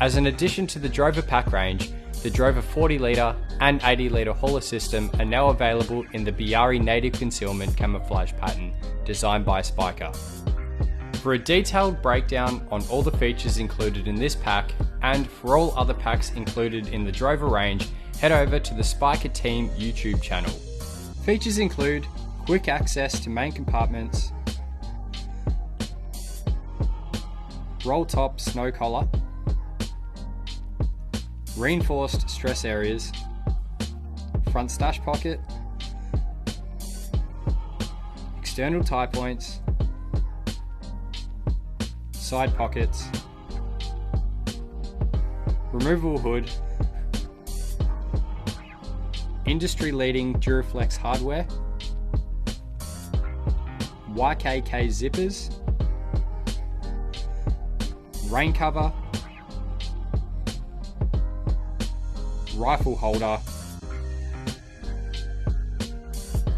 As an addition to the Drover pack range, the Drover 40 litre and 80 litre hauler system are now available in the Biari native concealment camouflage pattern designed by SPIKA. For a detailed breakdown on all the features included in this pack and for all other packs included in the Drover range, head over to the SPIKA team YouTube channel. Features include quick access to main compartments, roll top snow collar, reinforced stress areas, front stash pocket, external tie points, side pockets, removable hood, industry-leading duraflex hardware, YKK zippers, rain cover, rifle holder.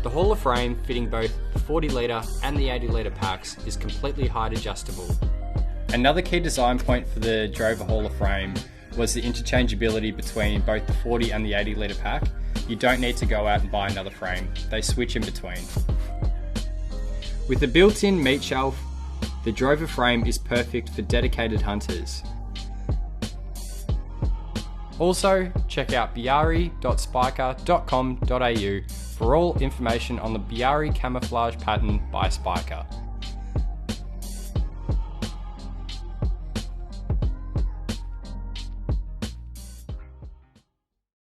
The hauler frame fitting both the 40 litre and the 80 litre packs is completely height adjustable. Another key design point for the Drover hauler frame was the interchangeability between both the 40 and the 80 litre pack. You don't need to go out and buy another frame, they switch in between. With a built-in meat shelf, the Drover frame is perfect for dedicated hunters. Also, check out biari.spika.com.au for all information on the Biari camouflage pattern by SPIKA.